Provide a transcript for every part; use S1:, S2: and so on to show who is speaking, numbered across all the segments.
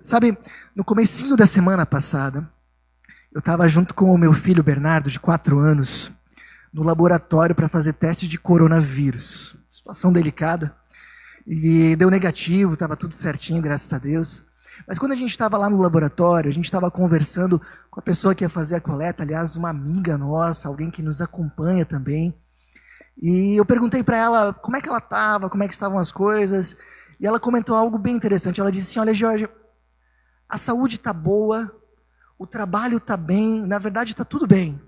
S1: Sabe, no comecinho da semana passada, eu estava junto com o meu filho Bernardo, de 4 anos, no laboratório para fazer teste de coronavírus. Situação delicada. E deu negativo, estava tudo certinho, graças a Deus. Mas quando a gente estava lá no laboratório, a gente estava conversando com a pessoa que ia fazer a coleta, aliás, uma amiga nossa, alguém que nos acompanha também. E eu perguntei para ela como é que ela estava, como é que estavam as coisas. E ela comentou algo bem interessante. Ela disse assim, olha, Jorge, a saúde está boa, o trabalho está bem, na verdade está tudo bem.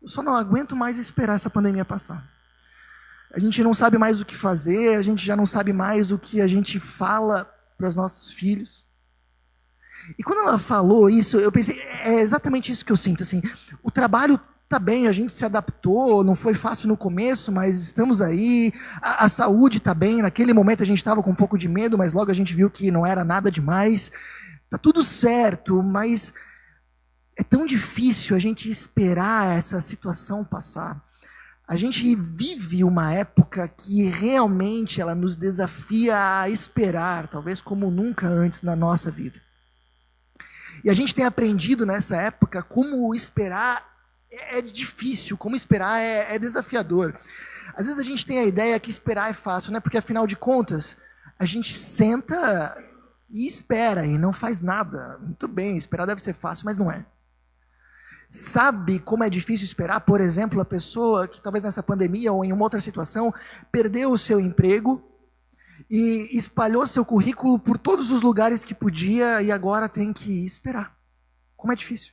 S1: Eu só não aguento mais esperar essa pandemia passar. A gente não sabe mais o que fazer, a gente já não sabe mais o que a gente fala para os nossos filhos. E quando ela falou isso, eu pensei, é exatamente isso que eu sinto. Assim, o trabalho está bem, a gente se adaptou, não foi fácil no começo, mas estamos aí. A saúde está bem, naquele momento a gente estava com um pouco de medo, mas logo a gente viu que não era nada demais. Está tudo certo, mas é tão difícil a gente esperar essa situação passar. A gente vive uma época que realmente ela nos desafia a esperar, talvez como nunca antes na nossa vida. E a gente tem aprendido nessa época como esperar é difícil, como esperar é desafiador. Às vezes a gente tem a ideia que esperar é fácil, né? Porque afinal de contas, a gente senta e espera e não faz nada. Muito bem, esperar deve ser fácil, mas não é. Sabe como é difícil esperar? Por exemplo, a pessoa que talvez nessa pandemia ou em uma outra situação perdeu o seu emprego e espalhou seu currículo por todos os lugares que podia e agora tem que esperar. Como é difícil.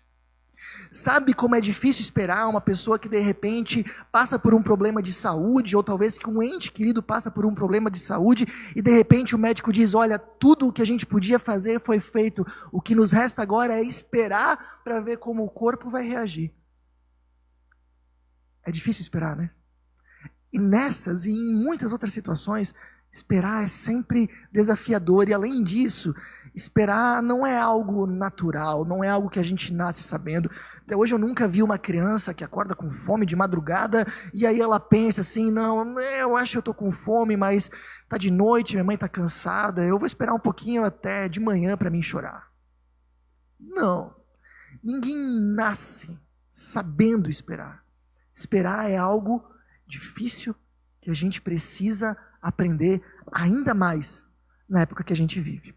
S1: Sabe como é difícil esperar uma pessoa que de repente passa por um problema de saúde ou talvez que um ente querido passa por um problema de saúde e de repente o médico diz, olha, tudo o que a gente podia fazer foi feito, o que nos resta agora é esperar para ver como o corpo vai reagir. É difícil esperar, né? E nessas e em muitas outras situações, esperar é sempre desafiador e além disso, esperar não é algo natural, não é algo que a gente nasce sabendo. Até hoje eu nunca vi uma criança que acorda com fome de madrugada e aí ela pensa assim, não, eu acho que eu estou com fome, mas está de noite, minha mãe está cansada, eu vou esperar um pouquinho até de manhã para mim chorar. Não, ninguém nasce sabendo esperar. Esperar é algo difícil que a gente precisa aprender ainda mais na época que a gente vive.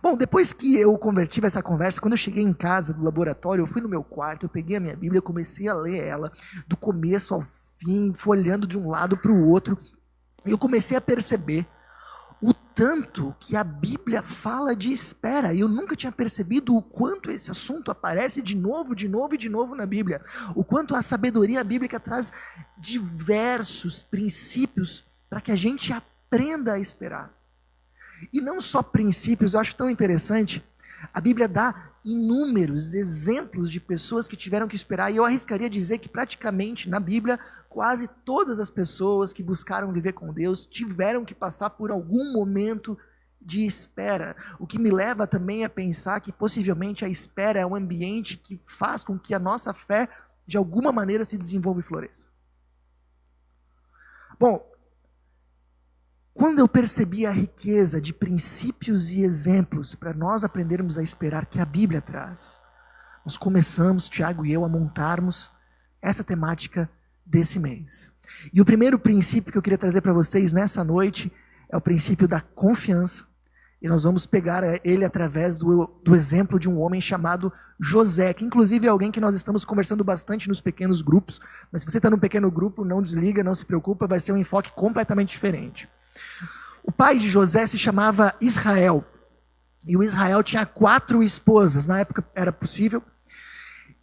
S1: Bom, depois que eu converti essa conversa, quando eu cheguei em casa do laboratório, eu fui no meu quarto, eu peguei a minha Bíblia, eu comecei a ler ela, do começo ao fim, folheando de um lado para o outro, e eu comecei a perceber o tanto que a Bíblia fala de espera, e eu nunca tinha percebido o quanto esse assunto aparece de novo na Bíblia, o quanto a sabedoria bíblica traz diversos princípios para que a gente aprenda a esperar. E não só princípios, eu acho tão interessante, a Bíblia dá inúmeros exemplos de pessoas que tiveram que esperar, e eu arriscaria dizer que praticamente na Bíblia, quase todas as pessoas que buscaram viver com Deus tiveram que passar por algum momento de espera, o que me leva também a pensar que possivelmente a espera é um ambiente que faz com que a nossa fé de alguma maneira se desenvolva e floresça. Bom, quando eu percebi a riqueza de princípios e exemplos para nós aprendermos a esperar que a Bíblia traz, nós começamos, Tiago e eu, a montarmos essa temática desse mês. E o primeiro princípio que eu queria trazer para vocês nessa noite é o princípio da confiança. E nós vamos pegar ele através do exemplo de um homem chamado José, que inclusive é alguém que nós estamos conversando bastante nos pequenos grupos. Mas se você está num pequeno grupo, não desliga, não se preocupa, vai ser um enfoque completamente diferente. O pai de José se chamava Israel. E o Israel tinha 4 esposas, na época era possível.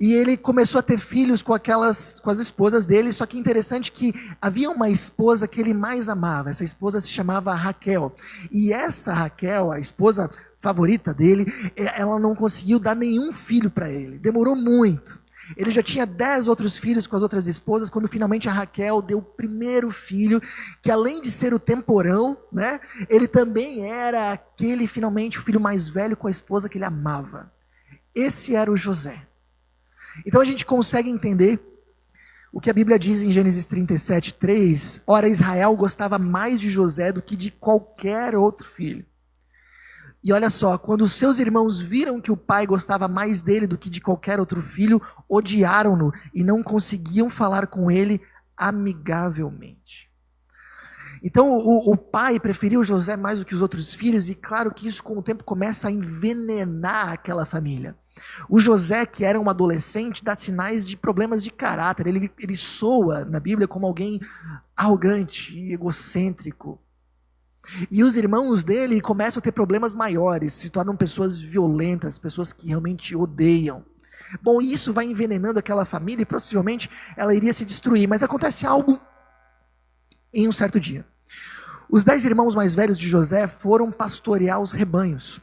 S1: E ele começou a ter filhos com as esposas dele, só que interessante que havia uma esposa que ele mais amava. Essa esposa se chamava Raquel. E essa Raquel, a esposa favorita dele, ela não conseguiu dar nenhum filho para ele. Demorou muito. Ele já tinha 10 outros filhos com as outras esposas, quando finalmente a Raquel deu o primeiro filho, que além de ser o temporão, né, ele também era finalmente o filho mais velho com a esposa que ele amava. Esse era o José. Então a gente consegue entender o que a Bíblia diz em Gênesis 37:3. Ora, Israel gostava mais de José do que de qualquer outro filho. E olha só, quando os seus irmãos viram que o pai gostava mais dele do que de qualquer outro filho, odiaram-no e não conseguiam falar com ele amigavelmente. Então o pai preferiu José mais do que os outros filhos, e claro que isso com o tempo começa a envenenar aquela família. O José, que era um adolescente, dá sinais de problemas de caráter. Ele soa na Bíblia como alguém arrogante e egocêntrico. E os irmãos dele começam a ter problemas maiores, se tornam pessoas violentas, pessoas que realmente odeiam. Bom, isso vai envenenando aquela família e possivelmente ela iria se destruir. Mas acontece algo em um certo dia. Os 10 irmãos mais velhos de José foram pastorear os rebanhos.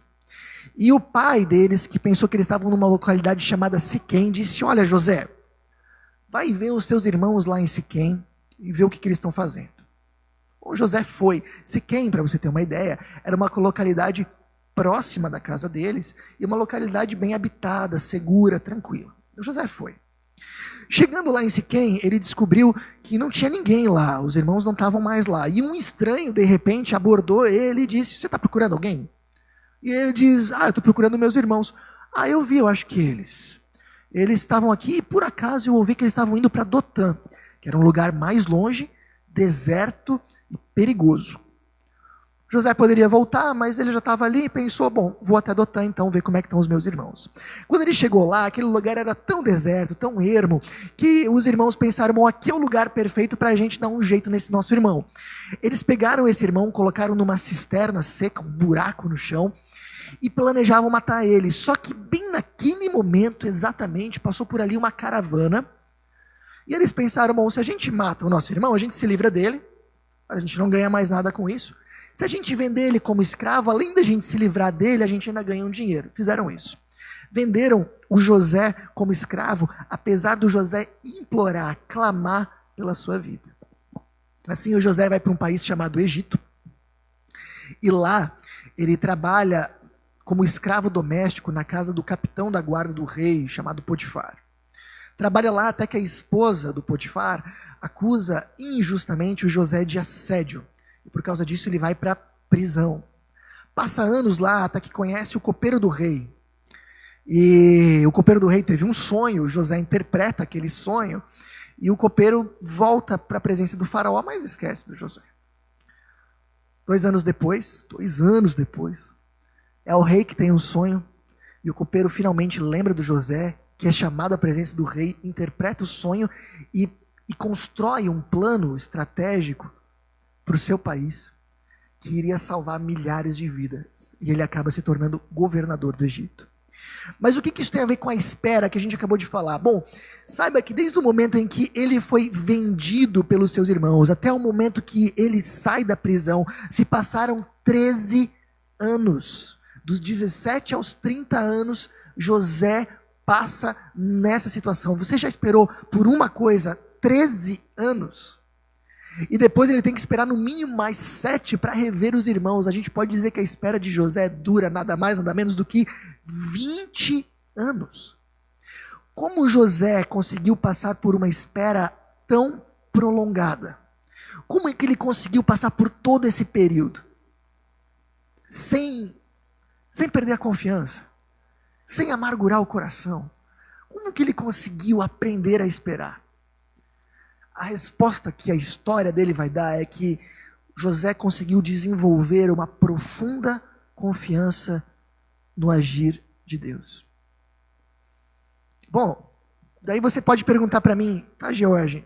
S1: E o pai deles, que pensou que eles estavam numa localidade chamada Siquém, disse: olha, José, vai ver os teus irmãos lá em Siquém e ver o que eles estão fazendo. O José foi. Siquém, para você ter uma ideia, era uma localidade próxima da casa deles e uma localidade bem habitada, segura, tranquila. O José foi. Chegando lá em Siquém, ele descobriu que não tinha ninguém lá, os irmãos não estavam mais lá. E um estranho, de repente, abordou ele e disse: você está procurando alguém? E ele diz: eu estou procurando meus irmãos. Eu vi, eu acho que eles estavam aqui e por acaso eu ouvi que eles estavam indo para Dotã, que era um lugar mais longe, deserto e perigoso. José poderia voltar, mas ele já estava ali e pensou: bom, vou até Dotã então ver como é que estão os meus irmãos. Quando ele chegou lá, aquele lugar era tão deserto, tão ermo, que os irmãos pensaram: bom, aqui é o lugar perfeito para a gente dar um jeito nesse nosso irmão. Eles pegaram esse irmão, colocaram numa cisterna seca, um buraco no chão, e planejavam matar ele. Só que bem naquele momento, exatamente, passou por ali uma caravana, e eles pensaram: bom, se a gente mata o nosso irmão, a gente se livra dele, a gente não ganha mais nada com isso. Se a gente vender ele como escravo, além da gente se livrar dele, a gente ainda ganha um dinheiro. Fizeram isso. Venderam o José como escravo, apesar do José implorar, clamar pela sua vida. Assim, o José vai para um país chamado Egito, e lá ele trabalha como escravo doméstico na casa do capitão da guarda do rei, chamado Potifar. Trabalha lá até que a esposa do Potifar acusa injustamente o José de assédio. E por causa disso ele vai para a prisão. Passa anos lá até que conhece o copeiro do rei. E o copeiro do rei teve um sonho, José interpreta aquele sonho, e o copeiro volta para a presença do faraó, mas esquece do José. 2 anos depois, é o rei que tem um sonho, e o copeiro finalmente lembra do José, que é chamado à presença do rei, interpreta o sonho e constrói um plano estratégico para o seu país, que iria salvar milhares de vidas. E ele acaba se tornando governador do Egito. Mas o que isso tem a ver com a espera que a gente acabou de falar? Bom, saiba que desde o momento em que ele foi vendido pelos seus irmãos, até o momento que ele sai da prisão, se passaram 13 anos. Dos 17 aos 30 anos, José passa nessa situação. Você já esperou por uma coisa 13 anos? E depois ele tem que esperar no mínimo mais 7 para rever os irmãos. A gente pode dizer que a espera de José dura nada mais, nada menos do que 20 anos. Como José conseguiu passar por uma espera tão prolongada? Como é que ele conseguiu passar por todo esse período? Sem perder a confiança, sem amargurar o coração. Como que ele conseguiu aprender a esperar? A resposta que a história dele vai dar é que José conseguiu desenvolver uma profunda confiança no agir de Deus. Bom, daí você pode perguntar para mim: tá, George,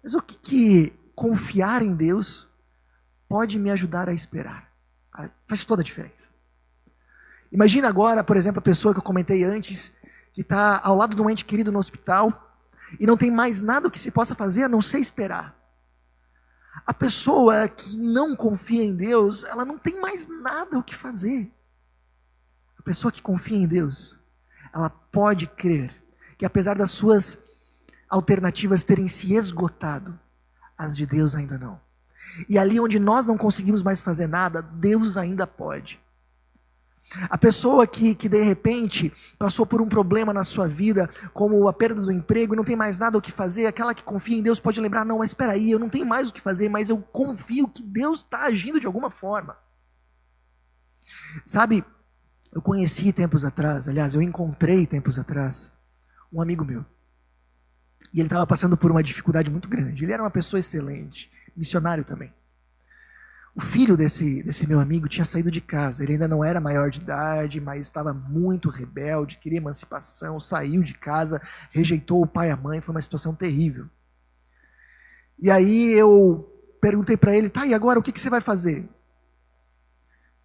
S1: mas o que confiar em Deus pode me ajudar a esperar? Faz toda a diferença. Imagina agora, por exemplo, a pessoa que eu comentei antes, que está ao lado de um ente querido no hospital, e não tem mais nada que se possa fazer a não ser esperar. A pessoa que não confia em Deus, ela não tem mais nada o que fazer. A pessoa que confia em Deus, ela pode crer que apesar das suas alternativas terem se esgotado, as de Deus ainda não. E ali onde nós não conseguimos mais fazer nada, Deus ainda pode. A pessoa que de repente passou por um problema na sua vida, como a perda do emprego e não tem mais nada o que fazer, aquela que confia em Deus pode lembrar: não, mas espera aí, eu não tenho mais o que fazer, mas eu confio que Deus está agindo de alguma forma. Sabe, eu conheci tempos atrás, aliás, eu encontrei tempos atrás, um amigo meu. E ele estava passando por uma dificuldade muito grande. Ele era uma pessoa excelente, missionário também. O filho desse meu amigo tinha saído de casa. Ele ainda não era maior de idade, mas estava muito rebelde, queria emancipação, saiu de casa, rejeitou o pai e a mãe, foi uma situação terrível. E aí eu perguntei para ele, tá, e agora o que você vai fazer?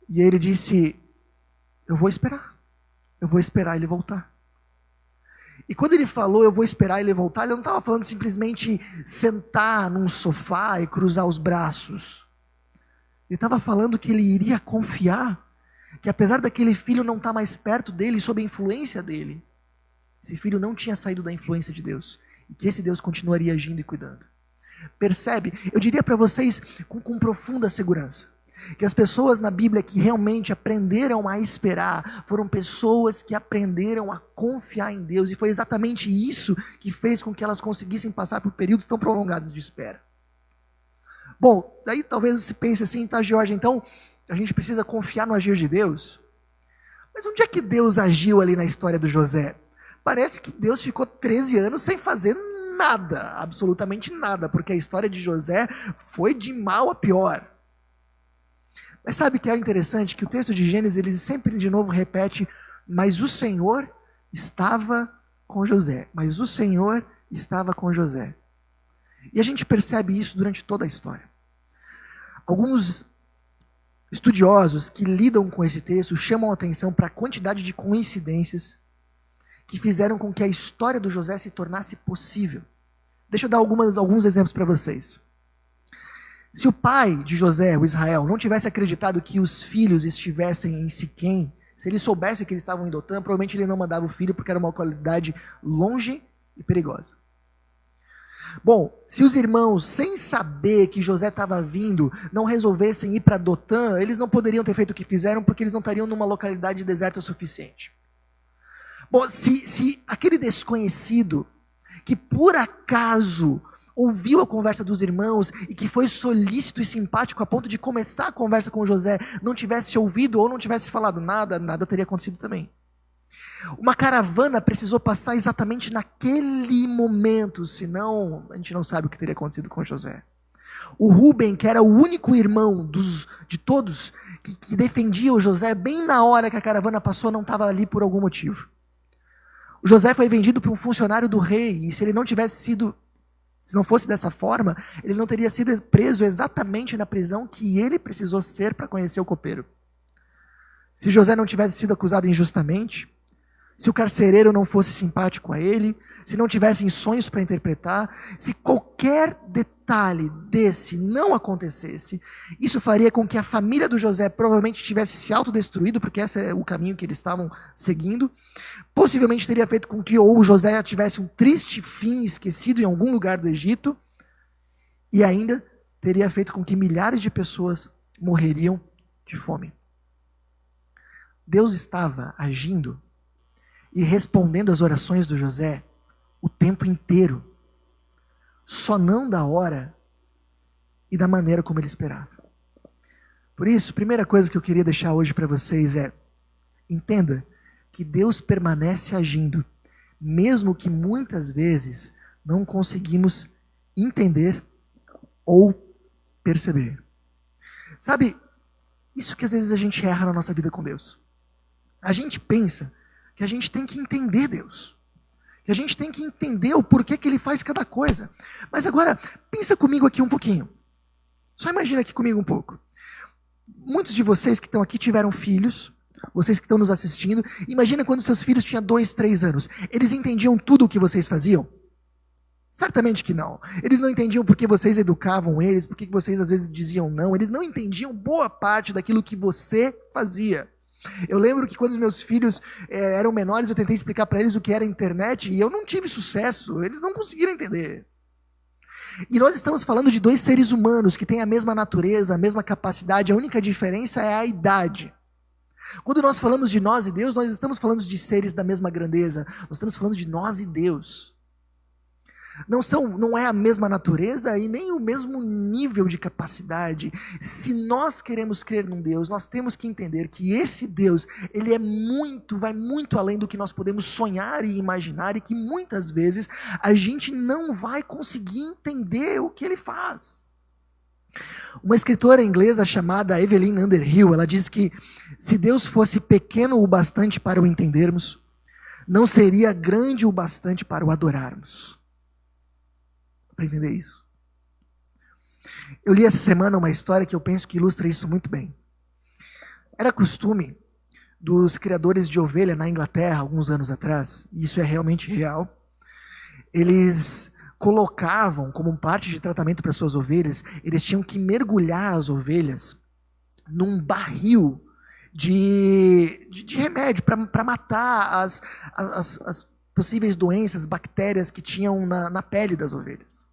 S1: E ele disse, eu vou esperar ele voltar. E quando ele falou, eu vou esperar ele voltar, ele não estava falando simplesmente sentar num sofá e cruzar os braços. Ele estava falando que ele iria confiar, que apesar daquele filho não estar mais perto dele, sob a influência dele, esse filho não tinha saído da influência de Deus, e que esse Deus continuaria agindo e cuidando. Percebe? Eu diria para vocês com profunda segurança, que as pessoas na Bíblia que realmente aprenderam a esperar, foram pessoas que aprenderam a confiar em Deus, e foi exatamente isso que fez com que elas conseguissem passar por períodos tão prolongados de espera. Bom, daí talvez você pense assim, tá, Jorge, então a gente precisa confiar no agir de Deus. Mas onde é que Deus agiu ali na história do José? Parece que Deus ficou 13 anos sem fazer nada, absolutamente nada, porque a história de José foi de mal a pior. Mas sabe o que é interessante? Que o texto de Gênesis, ele sempre de novo repete, mas o Senhor estava com José. Mas o Senhor estava com José. E a gente percebe isso durante toda a história. Alguns estudiosos que lidam com esse texto chamam a atenção para a quantidade de coincidências que fizeram com que a história do José se tornasse possível. Deixa eu dar alguns exemplos para vocês. Se o pai de José, o Israel, não tivesse acreditado que os filhos estivessem em Siquém, se ele soubesse que eles estavam em Dotã, provavelmente ele não mandava o filho porque era uma localidade longe e perigosa. Bom, se os irmãos, sem saber que José estava vindo, não resolvessem ir para Dotã, eles não poderiam ter feito o que fizeram porque eles não estariam numa localidade deserta o suficiente. Bom, se aquele desconhecido que por acaso ouviu a conversa dos irmãos e que foi solícito e simpático a ponto de começar a conversa com José, não tivesse ouvido ou não tivesse falado nada, nada teria acontecido também. Uma caravana precisou passar exatamente naquele momento, senão a gente não sabe o que teria acontecido com José. O Rúben, que era o único irmão de todos, que defendia o José, bem na hora que a caravana passou, não estava ali por algum motivo. O José foi vendido para um funcionário do rei, e se ele não tivesse sido, se não fosse dessa forma, ele não teria sido preso exatamente na prisão que ele precisou ser para conhecer o copeiro. Se José não tivesse sido acusado injustamente, se o carcereiro não fosse simpático a ele, se não tivessem sonhos para interpretar, se qualquer detalhe desse não acontecesse, isso faria com que a família do José provavelmente tivesse se autodestruído, porque esse é o caminho que eles estavam seguindo. Possivelmente teria feito com que ou o José tivesse um triste fim esquecido em algum lugar do Egito, e ainda teria feito com que milhares de pessoas morreriam de fome. Deus estava agindo e respondendo às orações do José o tempo inteiro, só não da hora e da maneira como ele esperava. Por isso, a primeira coisa que eu queria deixar hoje para vocês é: entenda que Deus permanece agindo, mesmo que muitas vezes não conseguimos entender ou perceber. Sabe, isso que às vezes a gente erra na nossa vida com Deus. A gente pensa que a gente tem que entender Deus, que a gente tem que entender o porquê que Ele faz cada coisa. Mas agora, pensa comigo aqui um pouquinho. Só imagina aqui comigo um pouco. Muitos de vocês que estão aqui tiveram filhos, vocês que estão nos assistindo, imagina quando seus filhos tinham 2, 3 anos. Eles entendiam tudo o que vocês faziam? Certamente que não. Eles não entendiam porque vocês educavam eles, porque vocês às vezes diziam não. Eles não entendiam boa parte daquilo que você fazia. Eu lembro que quando os meus filhos eram menores, eu tentei explicar para eles o que era a internet e eu não tive sucesso, eles não conseguiram entender. E nós estamos falando de 2 seres humanos que têm a mesma natureza, a mesma capacidade, a única diferença é a idade. Quando nós falamos de nós e Deus, nós estamos falando de seres da mesma grandeza, nós estamos falando de nós e Deus. não é a mesma natureza e nem o mesmo nível de capacidade. Se nós queremos crer num Deus, nós temos que entender que esse Deus, ele vai muito além do que nós podemos sonhar e imaginar, e que muitas vezes a gente não vai conseguir entender o que ele faz. Uma escritora inglesa chamada Evelyn Underhill, ela diz que se Deus fosse pequeno o bastante para o entendermos, não seria grande o bastante para o adorarmos. Para entender isso. Eu li essa semana uma história que eu penso que ilustra isso muito bem. Era costume dos criadores de ovelha na Inglaterra, alguns anos atrás, e isso é realmente real, eles colocavam como parte de tratamento para suas ovelhas, eles tinham que mergulhar as ovelhas num barril de remédio para matar as possíveis doenças, bactérias que tinham na pele das ovelhas.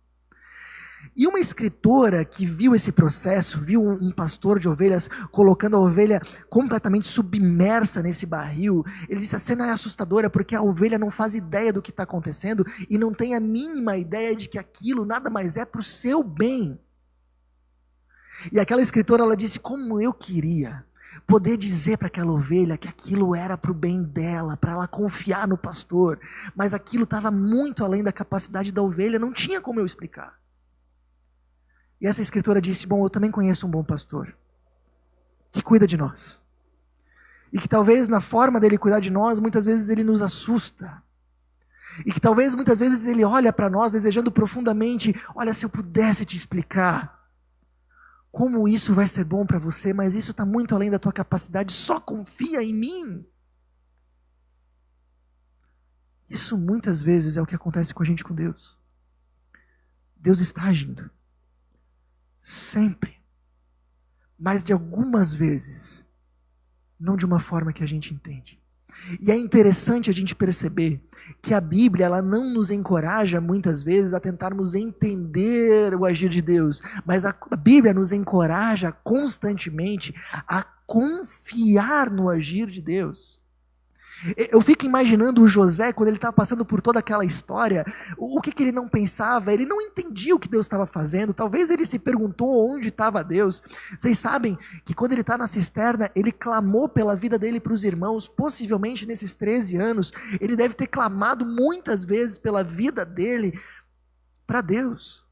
S1: E uma escritora que viu esse processo, viu um pastor de ovelhas colocando a ovelha completamente submersa nesse barril, ele disse: a cena é assustadora porque a ovelha não faz ideia do que está acontecendo e não tem a mínima ideia de que aquilo nada mais é para o seu bem. E aquela escritora, ela disse: como eu queria poder dizer para aquela ovelha que aquilo era para o bem dela, para ela confiar no pastor, mas aquilo estava muito além da capacidade da ovelha, não tinha como eu explicar. E essa escritora disse: bom, eu também conheço um bom pastor, que cuida de nós. E que talvez na forma dele cuidar de nós, muitas vezes ele nos assusta. E que talvez muitas vezes ele olha para nós desejando profundamente: olha, se eu pudesse te explicar como isso vai ser bom para você, mas isso está muito além da tua capacidade, só confia em mim. Isso muitas vezes é o que acontece com a gente com Deus. Deus está agindo. Sempre. Mas de algumas vezes, não de uma forma que a gente entende. E é interessante a gente perceber que a Bíblia, ela não nos encoraja muitas vezes a tentarmos entender o agir de Deus, mas a Bíblia nos encoraja constantemente a confiar no agir de Deus. Eu fico imaginando o José, quando ele estava passando por toda aquela história, o que ele não pensava, ele não entendia o que Deus estava fazendo, talvez ele se perguntou onde estava Deus. Vocês sabem que quando ele está na cisterna, ele clamou pela vida dele para os irmãos, possivelmente nesses 13 anos, ele deve ter clamado muitas vezes pela vida dele para Deus.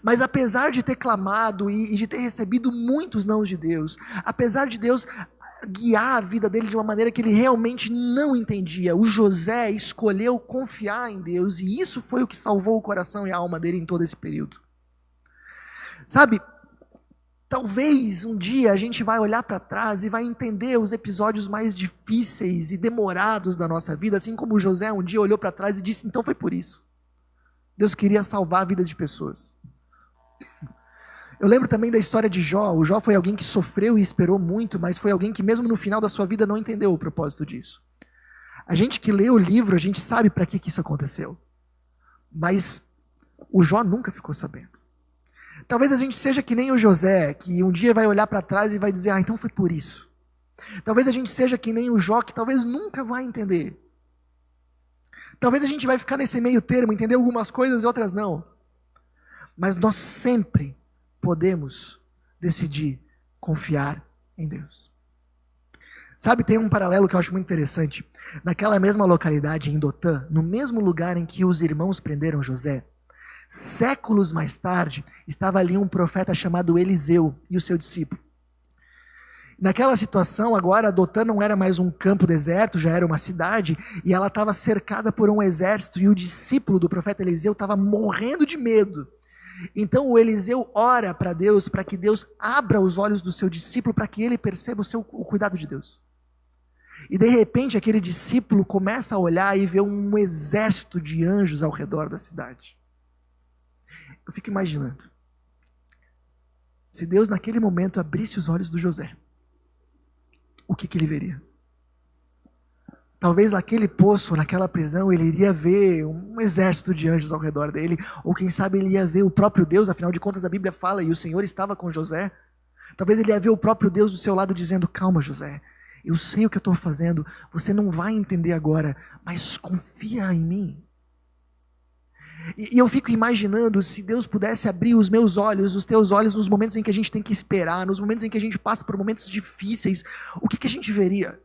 S1: Mas apesar de ter clamado e de ter recebido muitos nãos de Deus, apesar de Deus guiar a vida dele de uma maneira que ele realmente não entendia, o José escolheu confiar em Deus, e isso foi o que salvou o coração e a alma dele em todo esse período. Sabe, talvez um dia a gente vai olhar para trás e vai entender os episódios mais difíceis e demorados da nossa vida, assim como o José um dia olhou para trás e disse: então foi por isso. Deus queria salvar vidas de pessoas. Eu lembro também da história de Jó. O Jó foi alguém que sofreu e esperou muito, mas foi alguém que mesmo no final da sua vida não entendeu o propósito disso. A gente que lê o livro, a gente sabe para que isso aconteceu. Mas o Jó nunca ficou sabendo. Talvez a gente seja que nem o José, que um dia vai olhar para trás e vai dizer: então foi por isso. Talvez a gente seja que nem o Jó, que talvez nunca vai entender. Talvez a gente vai ficar nesse meio termo, entender algumas coisas e outras não. Mas nós sempre podemos decidir confiar em Deus. Sabe, tem um paralelo que eu acho muito interessante. Naquela mesma localidade, em Dotã, no mesmo lugar em que os irmãos prenderam José, séculos mais tarde, estava ali um profeta chamado Eliseu e o seu discípulo. Naquela situação, agora, Dotã não era mais um campo deserto, já era uma cidade, e ela estava cercada por um exército, e o discípulo do profeta Eliseu estava morrendo de medo. Então o Eliseu ora para Deus, para que Deus abra os olhos do seu discípulo, para que ele perceba o cuidado de Deus. E de repente aquele discípulo começa a olhar e vê um exército de anjos ao redor da cidade. Eu fico imaginando, se Deus naquele momento abrisse os olhos do José, o que ele veria? Talvez naquele poço, naquela prisão, ele iria ver um exército de anjos ao redor dele, ou quem sabe ele ia ver o próprio Deus, afinal de contas a Bíblia fala, e o Senhor estava com José. Talvez ele ia ver o próprio Deus do seu lado dizendo: calma, José, eu sei o que eu estou fazendo, você não vai entender agora, mas confia em mim. E eu fico imaginando se Deus pudesse abrir os meus olhos, os teus olhos, nos momentos em que a gente tem que esperar, nos momentos em que a gente passa por momentos difíceis, o que a gente veria?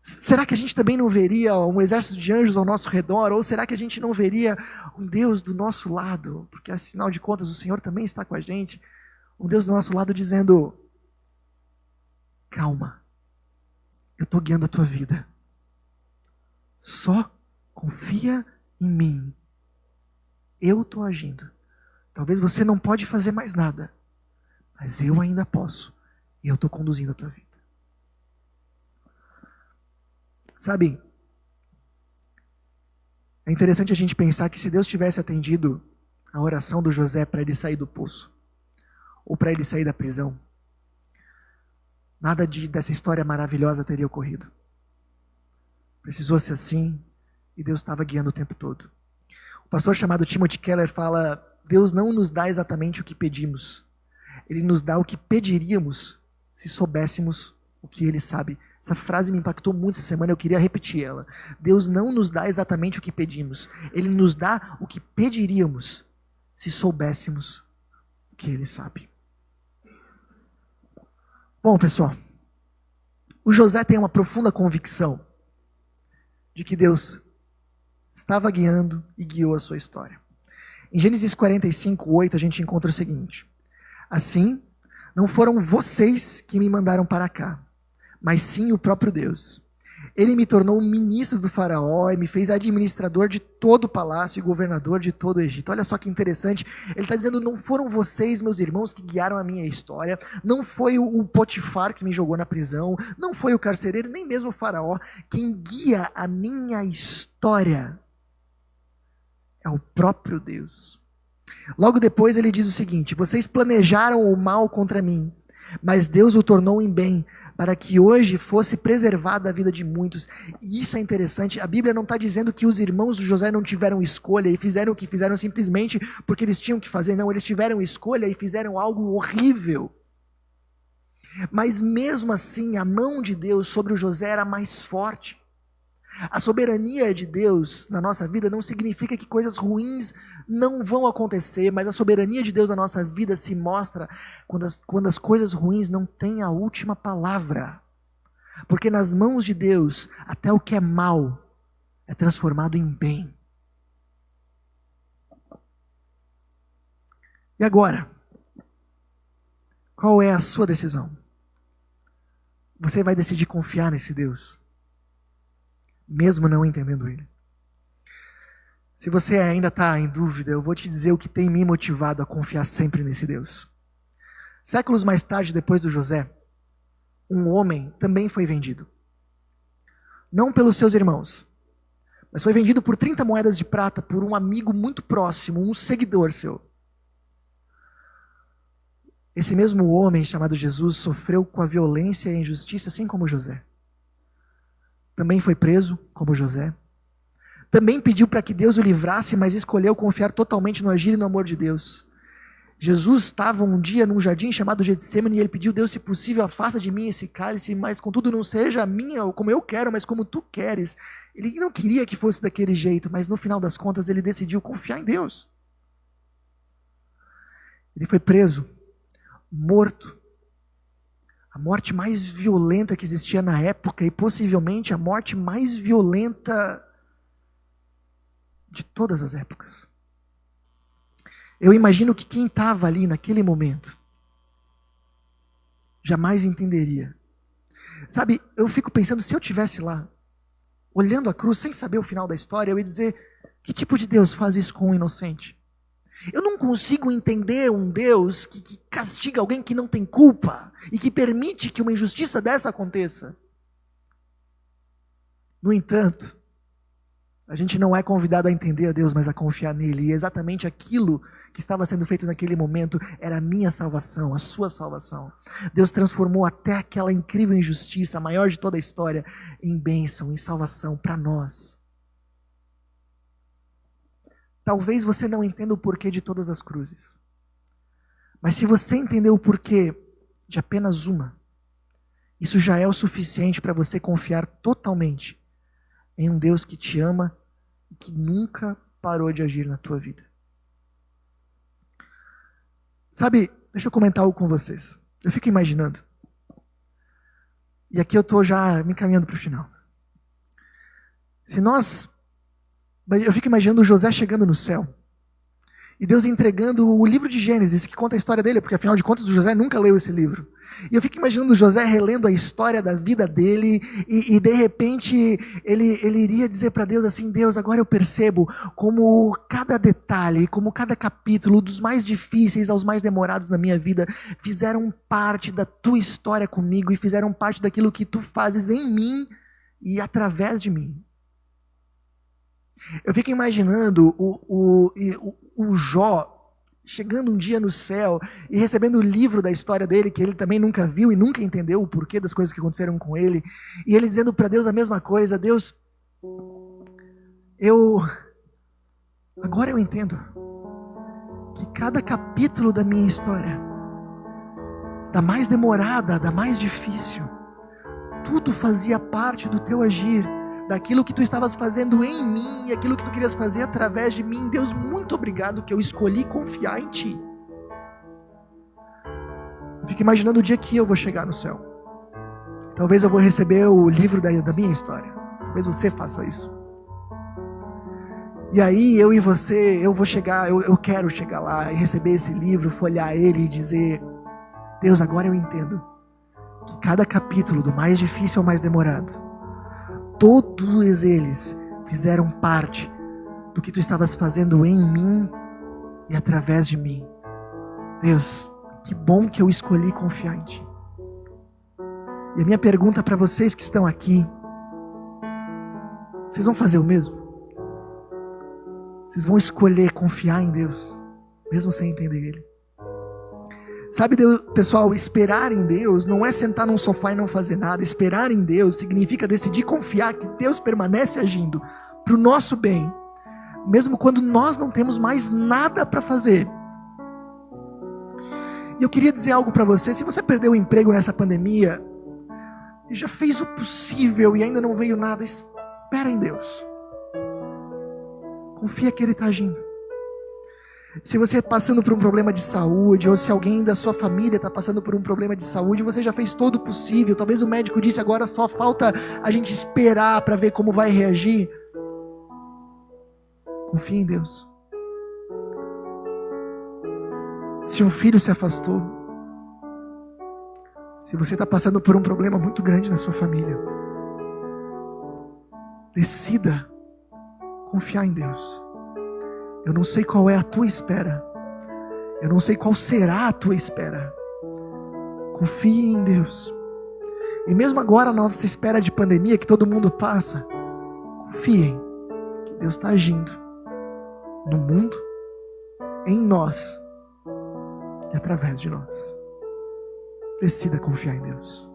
S1: Será que a gente também não veria um exército de anjos ao nosso redor? Ou será que a gente não veria um Deus do nosso lado? Porque, afinal de contas, o Senhor também está com a gente. Um Deus do nosso lado dizendo: calma, eu estou guiando a tua vida. Só confia em mim. Eu estou agindo. Talvez você não pode fazer mais nada, mas eu ainda posso. E eu estou conduzindo a tua vida. Sabe, é interessante a gente pensar que se Deus tivesse atendido a oração do José para ele sair do poço, ou para ele sair da prisão, nada dessa história maravilhosa teria ocorrido. Precisou ser assim, e Deus estava guiando o tempo todo. O pastor chamado Timothy Keller fala: Deus não nos dá exatamente o que pedimos, Ele nos dá o que pediríamos se soubéssemos o que Ele sabe. Essa frase me impactou muito essa semana, eu queria repetir ela. Deus não nos dá exatamente o que pedimos, Ele nos dá o que pediríamos se soubéssemos o que Ele sabe. Bom, pessoal, o José tem uma profunda convicção de que Deus estava guiando e guiou a sua história. Em Gênesis 45, 8, a gente encontra o seguinte: assim, não foram vocês que me mandaram para cá, mas sim o próprio Deus. Ele me tornou ministro do faraó e me fez administrador de todo o palácio e governador de todo o Egito. Olha só que interessante, ele está dizendo: não foram vocês, meus irmãos, que guiaram a minha história, não foi o Potifar que me jogou na prisão, não foi o carcereiro, nem mesmo o faraó. Quem guia a minha história é o próprio Deus. Logo depois ele diz o seguinte: vocês planejaram o mal contra mim, mas Deus o tornou em bem, para que hoje fosse preservada a vida de muitos. E isso é interessante, a Bíblia não está dizendo que os irmãos de José não tiveram escolha e fizeram o que fizeram simplesmente porque eles tinham que fazer. Não, eles tiveram escolha e fizeram algo horrível. Mas mesmo assim, a mão de Deus sobre o José era mais forte. A soberania de Deus na nossa vida não significa que coisas ruins não vão acontecer, mas a soberania de Deus na nossa vida se mostra quando as coisas ruins não têm a última palavra. Porque nas mãos de Deus, até o que é mal é transformado em bem. E agora? Qual é a sua decisão? Você vai decidir confiar nesse Deus, mesmo não entendendo Ele? Se você ainda está em dúvida, eu vou te dizer o que tem me motivado a confiar sempre nesse Deus. Séculos mais tarde, depois do José, um homem também foi vendido. Não pelos seus irmãos, mas foi vendido por 30 moedas de prata por um amigo muito próximo, um seguidor seu. Esse mesmo homem, chamado Jesus, sofreu com a violência e a injustiça, assim como José. Também foi preso, como José. Também pediu para que Deus o livrasse, mas escolheu confiar totalmente no agir e no amor de Deus. Jesus estava um dia num jardim chamado Getsêmani e ele pediu: Deus, se possível, afasta de mim esse cálice, mas contudo não seja a minha como eu quero, mas como tu queres. Ele não queria que fosse daquele jeito, mas no final das contas ele decidiu confiar em Deus. Ele foi preso, morto. A morte mais violenta que existia na época e possivelmente a morte mais violenta de todas as épocas. Eu imagino que quem estava ali naquele momento jamais entenderia. Sabe, eu fico pensando, se eu estivesse lá, olhando a cruz sem saber o final da história, eu ia dizer: que tipo de Deus faz isso com um inocente? Eu não consigo entender um Deus que castiga alguém que não tem culpa e que permite que uma injustiça dessa aconteça. No entanto, a gente não é convidado a entender a Deus, mas a confiar nele. E exatamente aquilo que estava sendo feito naquele momento era a minha salvação, a sua salvação. Deus transformou até aquela incrível injustiça, a maior de toda a história, em bênção, em salvação para nós. Talvez você não entenda o porquê de todas as cruzes. Mas se você entender o porquê de apenas uma, isso já é o suficiente para você confiar totalmente em um Deus que te ama e que nunca parou de agir na tua vida. Sabe, deixa eu comentar algo com vocês. Eu fico imaginando, e aqui eu estou já me encaminhando para o final. Eu fico imaginando o José chegando no céu, e Deus entregando o livro de Gênesis, que conta a história dele, porque afinal de contas o José nunca leu esse livro. E eu fico imaginando o José relendo a história da vida dele, e de repente ele iria dizer para Deus assim: Deus, agora eu percebo como cada detalhe, como cada capítulo, dos mais difíceis aos mais demorados na minha vida, fizeram parte da tua história comigo, e fizeram parte daquilo que tu fazes em mim e através de mim. Eu fico imaginando o Jó chegando um dia no céu e recebendo o livro da história dele, que ele também nunca viu e nunca entendeu o porquê das coisas que aconteceram com ele, e ele dizendo para Deus a mesma coisa: Deus, agora eu entendo que cada capítulo da minha história, da mais demorada, da mais difícil, tudo fazia parte do teu agir, daquilo que tu estavas fazendo em mim e aquilo que tu querias fazer através de mim. Deus, muito obrigado que eu escolhi confiar em ti. Eu fico imaginando o dia que eu vou chegar no céu. Talvez eu vou receber o livro da minha história. Talvez você faça isso. E aí eu e você, eu quero chegar lá e receber esse livro, folhear ele e dizer: Deus, agora eu entendo que cada capítulo, do mais difícil ao mais demorado, todos eles fizeram parte do que tu estavas fazendo em mim e através de mim. Deus, que bom que eu escolhi confiar em ti. E a minha pergunta para vocês que estão aqui: vocês vão fazer o mesmo? Vocês vão escolher confiar em Deus, mesmo sem entender Ele? Sabe, Deus, pessoal, esperar em Deus não é sentar num sofá e não fazer nada. Esperar em Deus significa decidir confiar que Deus permanece agindo para o nosso bem, mesmo quando nós não temos mais nada para fazer. E eu queria dizer algo para você: se você perdeu o emprego nessa pandemia, e já fez o possível e ainda não veio nada, espera em Deus. Confia que Ele está agindo. Se você está passando por um problema de saúde, ou se alguém da sua família está passando por um problema de saúde, você já fez todo o possível. Talvez o médico disse: agora só falta a gente esperar para ver como vai reagir. Confia em Deus. Se um filho se afastou, se você está passando por um problema muito grande na sua família, decida confiar em Deus. Eu não sei qual é a tua espera. Eu não sei qual será a tua espera. Confie em Deus. E mesmo agora, na nossa espera de pandemia que todo mundo passa, confiem que Deus está agindo no mundo, em nós e através de nós. Decida confiar em Deus.